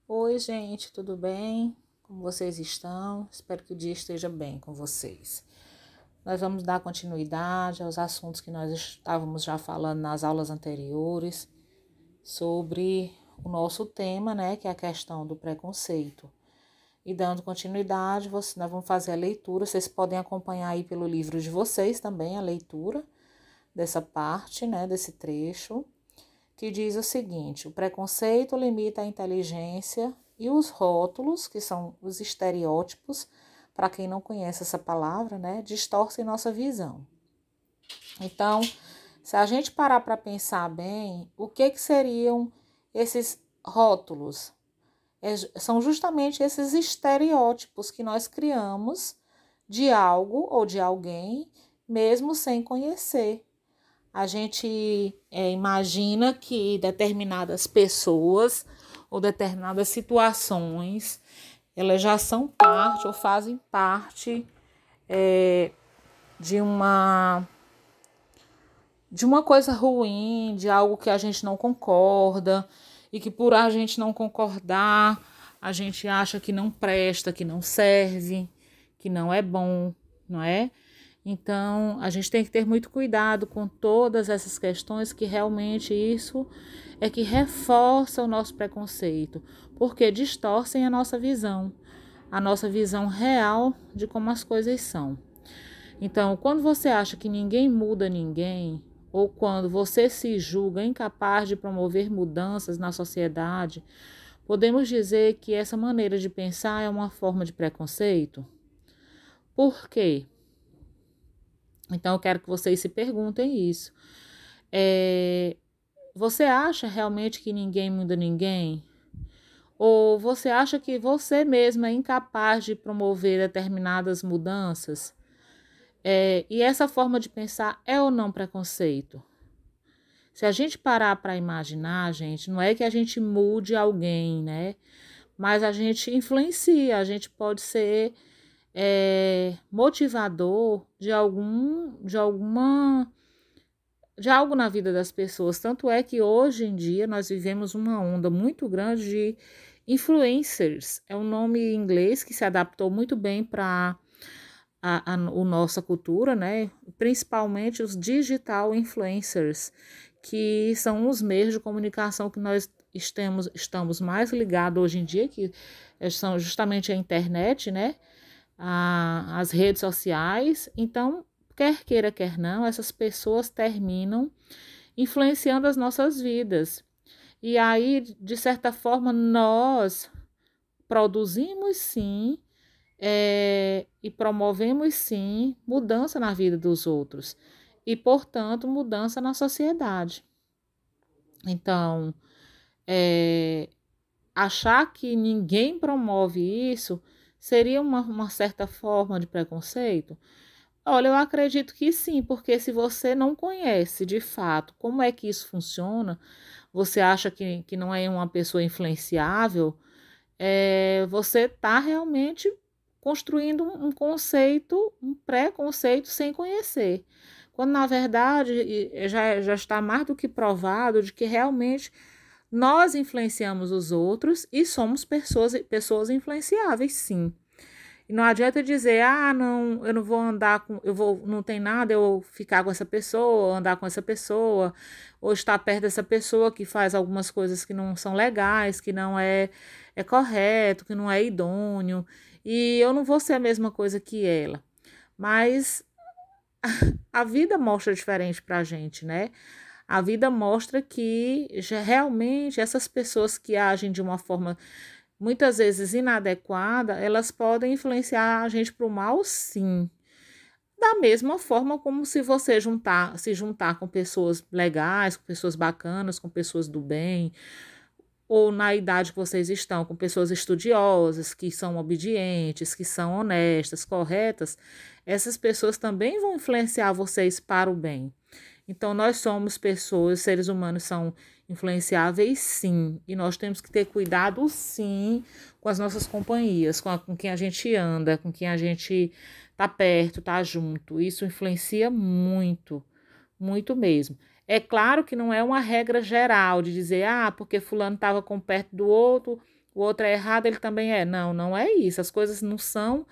Oi, gente, tudo bem? Como vocês estão? Espero que o dia esteja bem com vocês. Nós vamos dar continuidade aos assuntos que nós estávamos já falando nas aulas anteriores sobre o nosso tema, né, que é a questão do preconceito. E dando continuidade, nós vamos fazer a leitura. Vocês podem acompanhar aí pelo livro de vocês também a leitura dessa parte, né, desse trecho, que diz o seguinte: o preconceito limita a inteligência e os rótulos, que são os estereótipos, para quem não conhece essa palavra, né, distorcem nossa visão. Então, se a gente parar para pensar bem, o que seriam esses rótulos? São justamente esses estereótipos que nós criamos de algo ou de alguém, mesmo sem conhecer. A gente imagina que determinadas pessoas ou determinadas situações, elas já são parte ou fazem parte de uma coisa ruim, de algo que a gente não concorda e que por a gente não concordar, a gente acha que não presta, que não serve, que não é bom, não é? Então, a gente tem que ter muito cuidado com todas essas questões, que realmente isso é que reforça o nosso preconceito, porque distorcem a nossa visão real de como as coisas são. Então, quando você acha que ninguém muda ninguém, ou quando você se julga incapaz de promover mudanças na sociedade, podemos dizer que essa maneira de pensar é uma forma de preconceito? Por quê? Então, eu quero que vocês se perguntem isso. Você acha realmente que ninguém muda ninguém? Ou você acha que você mesmo é incapaz de promover determinadas mudanças? E essa forma de pensar é ou não preconceito? Se a gente parar para imaginar, gente, não é que a gente mude alguém, né? Mas a gente influencia, a gente pode ser motivador de algo na vida das pessoas. Tanto é que hoje em dia nós vivemos uma onda muito grande de influencers. É um nome em inglês que se adaptou muito bem para a nossa cultura, né? Principalmente os digital influencers, que são os meios de comunicação que nós estamos mais ligados hoje em dia, que são justamente a internet, né? As redes sociais. Então, quer queira, quer não, essas pessoas terminam influenciando as nossas vidas. E aí, de certa forma, nós produzimos sim, e promovemos sim mudança na vida dos outros e, portanto, mudança na sociedade. Então, achar que ninguém promove isso seria uma certa forma de preconceito? Olha, eu acredito que sim, porque se você não conhece de fato como é que isso funciona, você acha que não é uma pessoa influenciável, você está realmente construindo um conceito, um preconceito sem conhecer. Quando, na verdade, já está mais do que provado de que realmente nós influenciamos os outros e somos pessoas influenciáveis, sim. E não adianta dizer, não, eu não vou andar com, não tem nada eu ficar com essa pessoa, andar com essa pessoa, ou estar perto dessa pessoa que faz algumas coisas que não são legais, que não é correto, que não é idôneo, e eu não vou ser a mesma coisa que ela. Mas a vida mostra diferente pra gente, né? A vida mostra que realmente essas pessoas que agem de uma forma muitas vezes inadequada, elas podem influenciar a gente para o mal, sim. Da mesma forma como se você se juntar com pessoas legais, com pessoas bacanas, com pessoas do bem, ou na idade que vocês estão, com pessoas estudiosas, que são obedientes, que são honestas, corretas, essas pessoas também vão influenciar vocês para o bem. Então, nós somos pessoas, seres humanos são influenciáveis, sim, e nós temos que ter cuidado, sim, com as nossas companhias, com quem a gente anda, com quem a gente tá perto, tá junto. Isso influencia muito, muito mesmo. É claro que não é uma regra geral de dizer, porque fulano estava com perto do outro, o outro é errado, ele também é. Não, não é isso. As coisas não são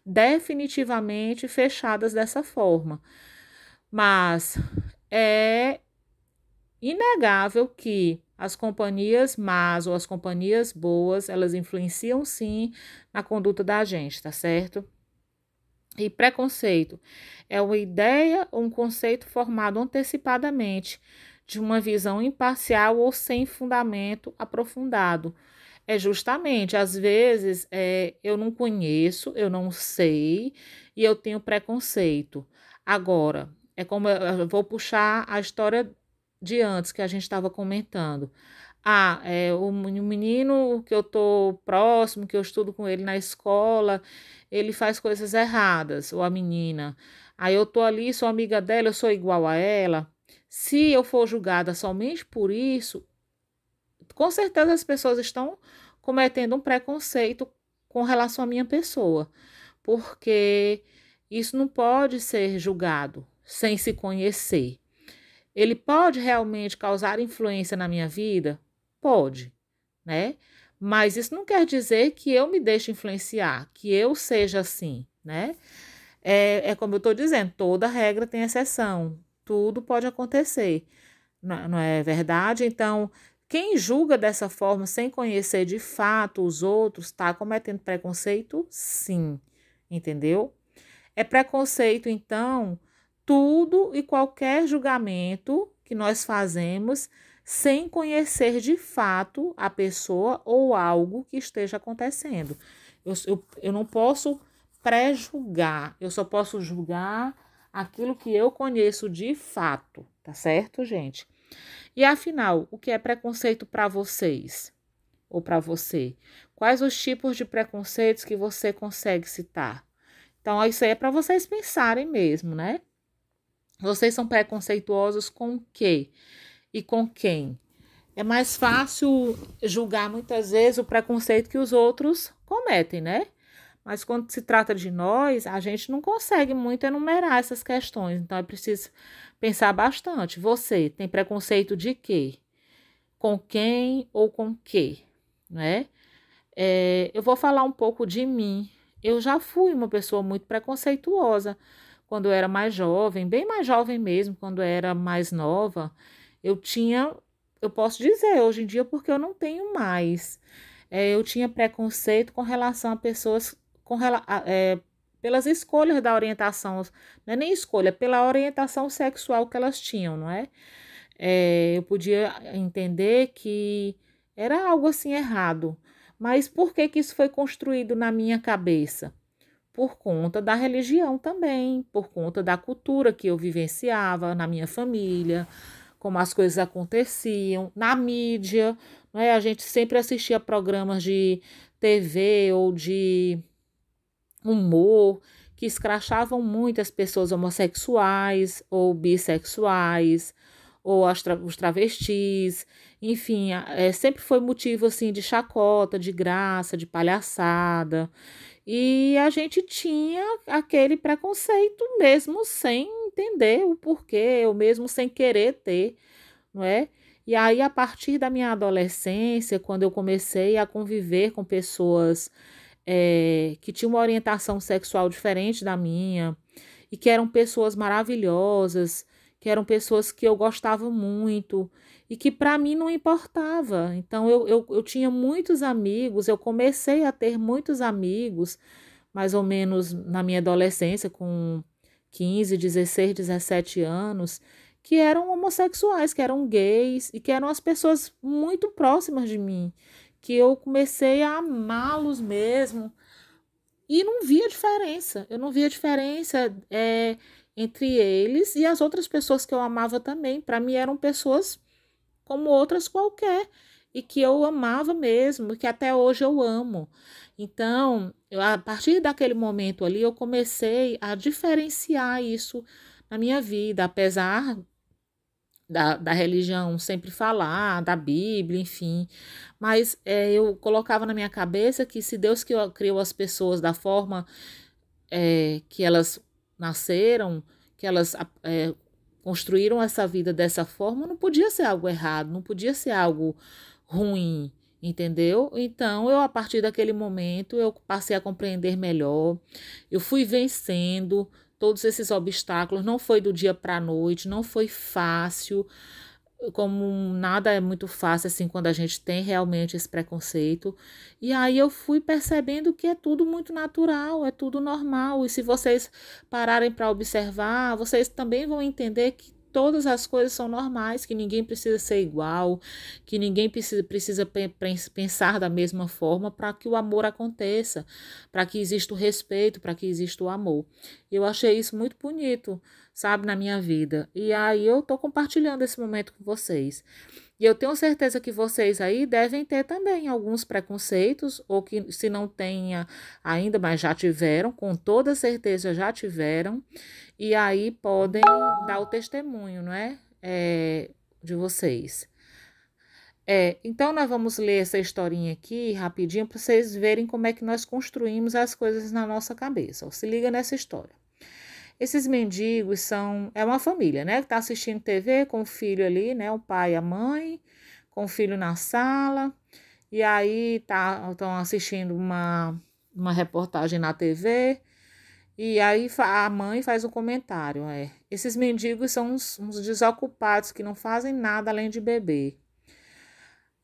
definitivamente fechadas dessa forma. Mas é inegável que as companhias más ou as companhias boas, elas influenciam sim na conduta da gente, tá certo? E preconceito é uma ideia ou um conceito formado antecipadamente de uma visão imparcial ou sem fundamento aprofundado. É justamente, às vezes, eu não conheço, eu não sei e eu tenho preconceito. Agora, é como eu vou puxar a história de antes que a gente estava comentando. Ah, o menino que eu estou próximo, que eu estudo com ele na escola, ele faz coisas erradas, ou a menina. Aí eu tô ali, sou amiga dela, eu sou igual a ela. Se eu for julgada somente por isso, com certeza as pessoas estão cometendo um preconceito com relação à minha pessoa, porque isso não pode ser julgado sem se conhecer. Ele pode realmente causar influência na minha vida? Pode, né? Mas isso não quer dizer que eu me deixe influenciar, que eu seja assim, né? É como eu estou dizendo, toda regra tem exceção, tudo pode acontecer, não é verdade? Então, quem julga dessa forma, sem conhecer de fato os outros, está cometendo preconceito? Sim, entendeu? É preconceito, então, tudo e qualquer julgamento que nós fazemos sem conhecer de fato a pessoa ou algo que esteja acontecendo. Eu não posso pré-julgar, eu só posso julgar aquilo que eu conheço de fato, tá certo, gente? E afinal, o que é preconceito para vocês ou para você? Quais os tipos de preconceitos que você consegue citar? Então, isso aí é para vocês pensarem mesmo, né? Vocês são preconceituosos com o quê? E com quem? É mais fácil julgar muitas vezes o preconceito que os outros cometem, né? Mas quando se trata de nós, a gente não consegue muito enumerar essas questões. Então é preciso pensar bastante. Você tem preconceito de quê? Com quem ou com quê? Né? Eu vou falar um pouco de mim. Eu já fui uma pessoa muito preconceituosa quando eu era mais jovem, bem mais jovem mesmo, quando eu era mais nova. Eu tinha, eu posso dizer hoje em dia porque eu não tenho mais. Eu tinha preconceito com relação a pessoas pelas escolhas da orientação, não é nem escolha, pela orientação sexual que elas tinham, não é? Eu podia entender que era algo assim errado, mas por que que isso foi construído na minha cabeça? Por conta da religião também, por conta da cultura que eu vivenciava na minha família, como as coisas aconteciam, na mídia, né? A gente sempre assistia programas de TV ou de humor que escrachavam muito as pessoas homossexuais ou bissexuais ou os travestis, enfim, sempre foi motivo assim de chacota, de graça, de palhaçada. E a gente tinha aquele preconceito mesmo sem entender o porquê, ou mesmo sem querer ter, não é? E aí, a partir da minha adolescência, quando eu comecei a conviver com pessoas que tinham uma orientação sexual diferente da minha, e que eram pessoas maravilhosas, que eram pessoas que eu gostava muito, e que para mim não importava. Então, eu tinha muitos amigos, eu comecei a ter muitos amigos, mais ou menos na minha adolescência, com 15, 16, 17 anos, que eram homossexuais, que eram gays e que eram as pessoas muito próximas de mim, que eu comecei a amá-los mesmo e não via diferença. Eu não via diferença entre eles e as outras pessoas que eu amava também. Para mim eram pessoas como outras qualquer e que eu amava mesmo, que até hoje eu amo. Então, a partir daquele momento ali, eu comecei a diferenciar isso na minha vida, apesar da religião sempre falar, da Bíblia, enfim. Mas eu colocava na minha cabeça que se Deus criou as pessoas da forma que elas nasceram, que elas construíram essa vida dessa forma, não podia ser algo errado, não podia ser algo ruim. entendeu? Então, a partir daquele momento, eu passei a compreender melhor, eu fui vencendo todos esses obstáculos, não foi do dia para a noite, não foi fácil, como nada é muito fácil assim quando a gente tem realmente esse preconceito. E aí eu fui percebendo que é tudo muito natural, é tudo normal. E se vocês pararem para observar, vocês também vão entender que todas as coisas são normais, que ninguém precisa ser igual, que ninguém precisa pensar da mesma forma para que o amor aconteça, para que exista o respeito, para que exista o amor. Eu achei isso muito bonito, sabe, na minha vida. E aí eu tô compartilhando esse momento com vocês. E eu tenho certeza que vocês aí devem ter também alguns preconceitos, ou que se não tenha ainda, mas já tiveram, com toda certeza já tiveram, e aí podem dar o testemunho, não é? De vocês. Então nós vamos ler essa historinha aqui rapidinho para vocês verem como é que nós construímos as coisas na nossa cabeça. Ó, se liga nessa história. Esses mendigos é uma família, né? Que está assistindo TV com o filho ali, né? O pai e a mãe, com o filho na sala. E aí estão assistindo uma reportagem na TV. E aí a mãe faz um comentário. Esses mendigos são uns desocupados que não fazem nada além de beber.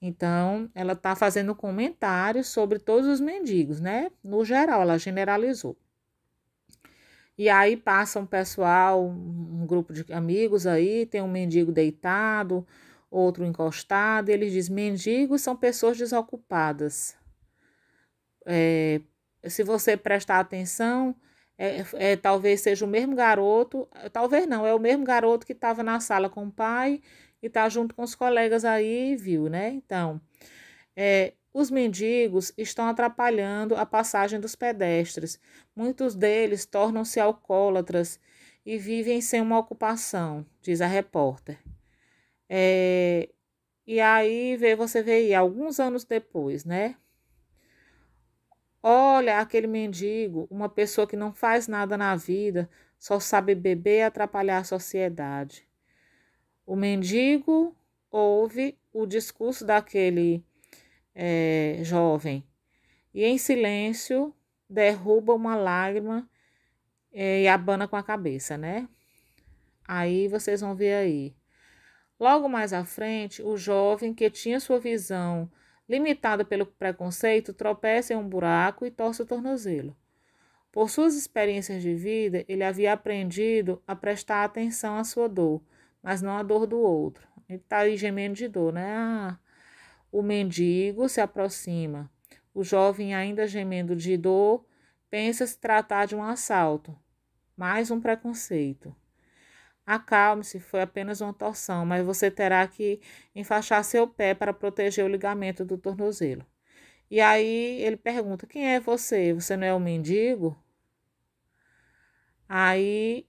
Então, ela está fazendo um comentário sobre todos os mendigos, né? No geral, ela generalizou. E aí passa um pessoal, um grupo de amigos aí, tem um mendigo deitado, outro encostado, e eles dizem, mendigos são pessoas desocupadas. Se você prestar atenção, talvez seja o mesmo garoto, talvez não, é o mesmo garoto que estava na sala com o pai e está junto com os colegas aí e viu, né? Então, os mendigos estão atrapalhando a passagem dos pedestres. Muitos deles tornam-se alcoólatras e vivem sem uma ocupação, diz a repórter. E aí você vê aí, alguns anos depois, né? Olha aquele mendigo, uma pessoa que não faz nada na vida, só sabe beber e atrapalhar a sociedade. O mendigo ouve o discurso daquele jovem e em silêncio derruba uma lágrima e abana com a cabeça, né? Aí vocês vão ver aí. Logo mais à frente, o jovem que tinha sua visão limitada pelo preconceito tropeça em um buraco e torce o tornozelo. Por suas experiências de vida, ele havia aprendido a prestar atenção à sua dor, mas não à dor do outro. Ele está aí gemendo de dor, né? O mendigo se aproxima. O jovem, ainda gemendo de dor, pensa se tratar de um assalto. Mais um preconceito. Acalme-se, foi apenas uma torção, mas você terá que enfaixar seu pé para proteger o ligamento do tornozelo. E aí ele pergunta, quem é você? Você não é um mendigo? Aí,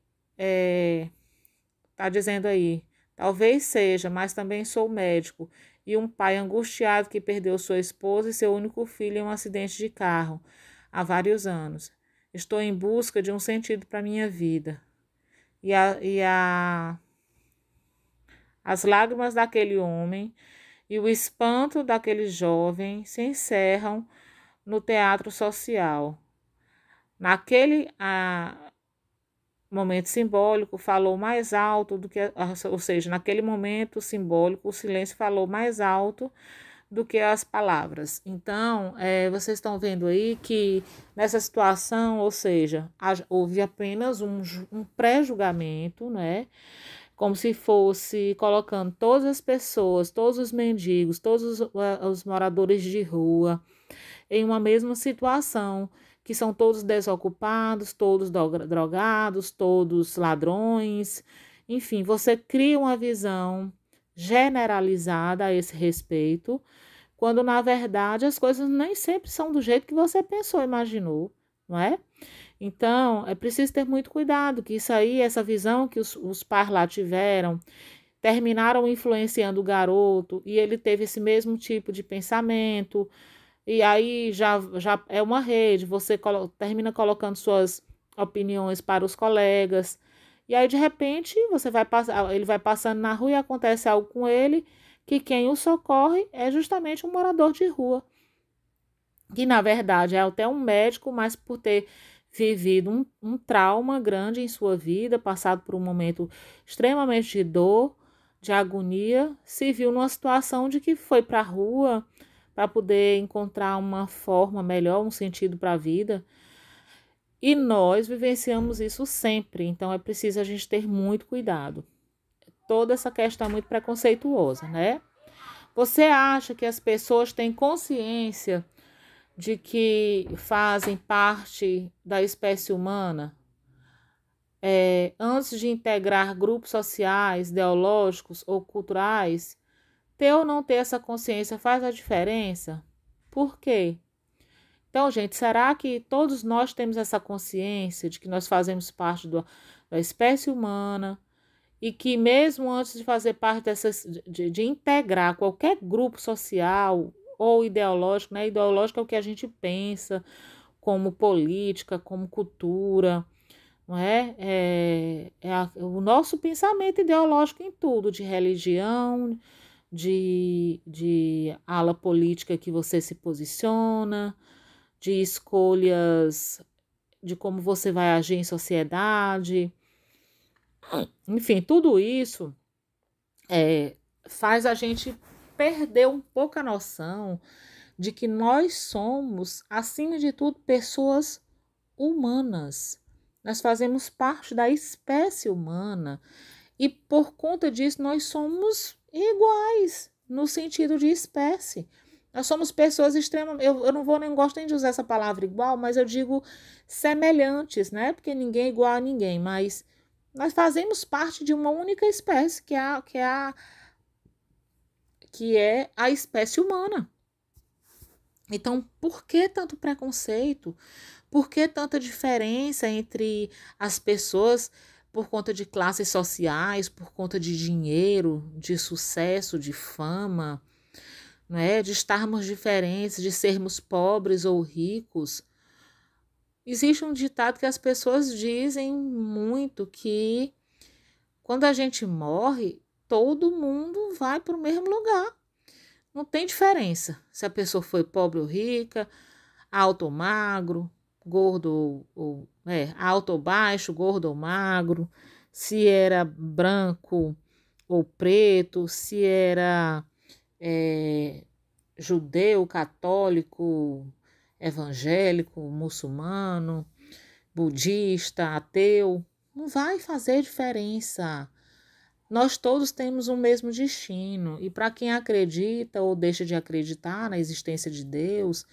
tá dizendo aí, talvez seja, mas também sou médico e um pai angustiado que perdeu sua esposa e seu único filho em um acidente de carro há vários anos. Estou em busca de um sentido para minha vida. As lágrimas daquele homem e o espanto daquele jovem se encerram no teatro social. Naquele momento simbólico, falou mais alto do que, ou seja, naquele momento simbólico, o silêncio falou mais alto do que as palavras. Então, vocês estão vendo aí que nessa situação, ou seja, houve apenas um pré-julgamento, né? Como se fosse colocando todas as pessoas, todos os mendigos, todos os moradores de rua em uma mesma situação, que são todos desocupados, todos drogados, todos ladrões. Enfim, você cria uma visão generalizada a esse respeito, quando na verdade as coisas nem sempre são do jeito que você pensou, imaginou, não é? Então, é preciso ter muito cuidado, que isso aí, essa visão que os pais lá tiveram, terminaram influenciando o garoto, e ele teve esse mesmo tipo de pensamento, e aí já é uma rede, você termina colocando suas opiniões para os colegas, e aí de repente ele vai passando na rua e acontece algo com ele, que quem o socorre é justamente um morador de rua, que na verdade é até um médico, mas por ter vivido um trauma grande em sua vida, passado por um momento extremamente de dor, de agonia, se viu numa situação de que foi para a rua para poder encontrar uma forma melhor, um sentido para a vida. E nós vivenciamos isso sempre, então é preciso a gente ter muito cuidado. Toda essa questão é muito preconceituosa, né? Você acha que as pessoas têm consciência de que fazem parte da espécie humana? Antes de integrar grupos sociais, ideológicos ou culturais, ter ou não ter essa consciência faz a diferença? Por quê? Então, gente, será que todos nós temos essa consciência de que nós fazemos parte da espécie humana e que mesmo antes de fazer parte de integrar qualquer grupo social ou ideológico, né? Ideológico é o que a gente pensa como política, como cultura, não é? O nosso pensamento ideológico em tudo, de religião, de ala política que você se posiciona, de escolhas de como você vai agir em sociedade. Enfim, tudo isso faz a gente perder um pouco a noção de que nós somos, acima de tudo, pessoas humanas. Nós fazemos parte da espécie humana e, por conta disso, nós somos iguais no sentido de espécie. Nós somos pessoas extremamente. Eu não vou nem gosto nem de usar essa palavra igual, mas eu digo semelhantes, né? Porque ninguém é igual a ninguém, mas nós fazemos parte de uma única espécie, que é a espécie humana. Então, por que tanto preconceito? Por que tanta diferença entre as pessoas por conta de classes sociais, por conta de dinheiro, de sucesso, de fama, não é? De estarmos diferentes, de sermos pobres ou ricos? Existe um ditado que as pessoas dizem muito que quando a gente morre, todo mundo vai para o mesmo lugar. Não tem diferença se a pessoa foi pobre ou rica, alto ou magro, gordo alto ou baixo, gordo ou magro, se era branco ou preto, se era judeu, católico, evangélico, muçulmano, budista, ateu. Não vai fazer diferença. Nós todos temos o mesmo destino, e para quem acredita ou deixa de acreditar na existência de Deus,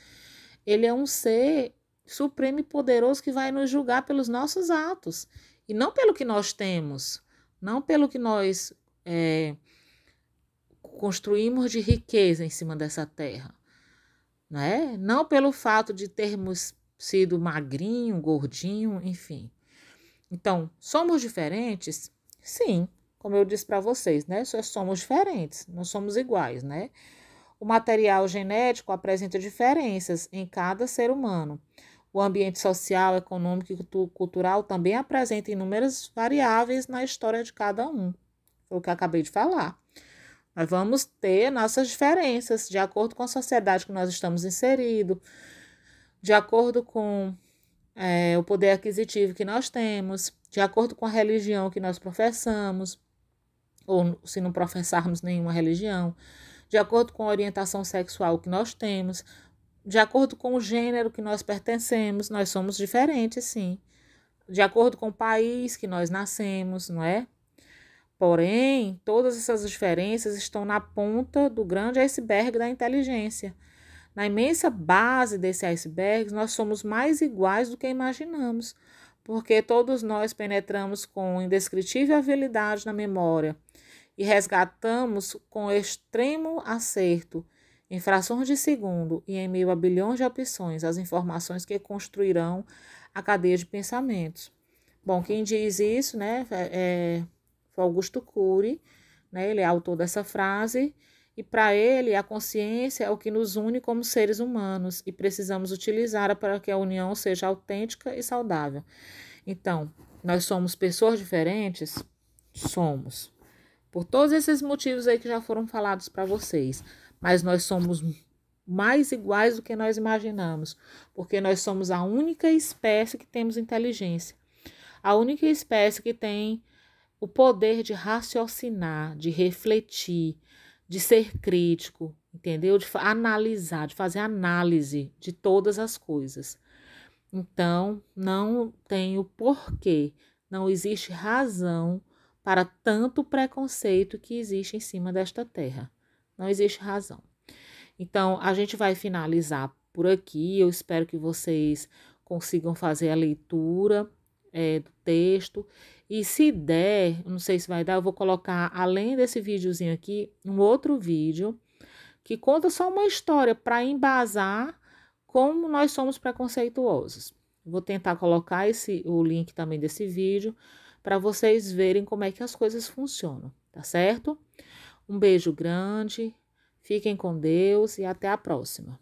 ele é um ser supremo e poderoso que vai nos julgar pelos nossos atos, e não pelo que nós temos, não pelo que nós construímos de riqueza em cima dessa terra, né? Não pelo fato de termos sido magrinho, gordinho, enfim. Então, somos diferentes? Sim. Como eu disse para vocês, né? Só somos diferentes, não somos iguais, né? O material genético apresenta diferenças em cada ser humano. O ambiente social, econômico e cultural também apresenta inúmeras variáveis na história de cada um. Foi o que eu acabei de falar. Nós vamos ter nossas diferenças de acordo com a sociedade que nós estamos inseridos, de acordo com o poder aquisitivo que nós temos, de acordo com a religião que nós professamos, ou se não professarmos nenhuma religião, de acordo com a orientação sexual que nós temos, de acordo com o gênero que nós pertencemos, nós somos diferentes, sim. De acordo com o país que nós nascemos, não é? Porém, todas essas diferenças estão na ponta do grande iceberg da inteligência. Na imensa base desse iceberg, nós somos mais iguais do que imaginamos, porque todos nós penetramos com indescritível habilidade na memória e resgatamos com extremo acerto, em frações de segundo e em meio a bilhões de opções, as informações que construirão a cadeia de pensamentos. Bom, quem diz isso, né, foi Augusto Cury, né, ele é autor dessa frase, e para ele a consciência é o que nos une como seres humanos e precisamos utilizá-la para que a união seja autêntica e saudável. Então, nós somos pessoas diferentes? Somos. por todos esses motivos aí que já foram falados para vocês. Mas nós somos mais iguais do que nós imaginamos, porque nós somos a única espécie que temos inteligência, a única espécie que tem o poder de raciocinar, de refletir, de ser crítico, entendeu? De analisar, de fazer análise de todas as coisas. Então, não tem o porquê, não existe razão para tanto preconceito que existe em cima desta terra. Não existe razão. Então, a gente vai finalizar por aqui. Eu espero que vocês consigam fazer a leitura do texto. E se der, não sei se vai dar, eu vou colocar, além desse videozinho aqui, um outro vídeo que conta só uma história para embasar como nós somos preconceituosos. Vou tentar colocar o link também desse vídeo para vocês verem como é que as coisas funcionam, tá certo? Um beijo grande, fiquem com Deus e até a próxima.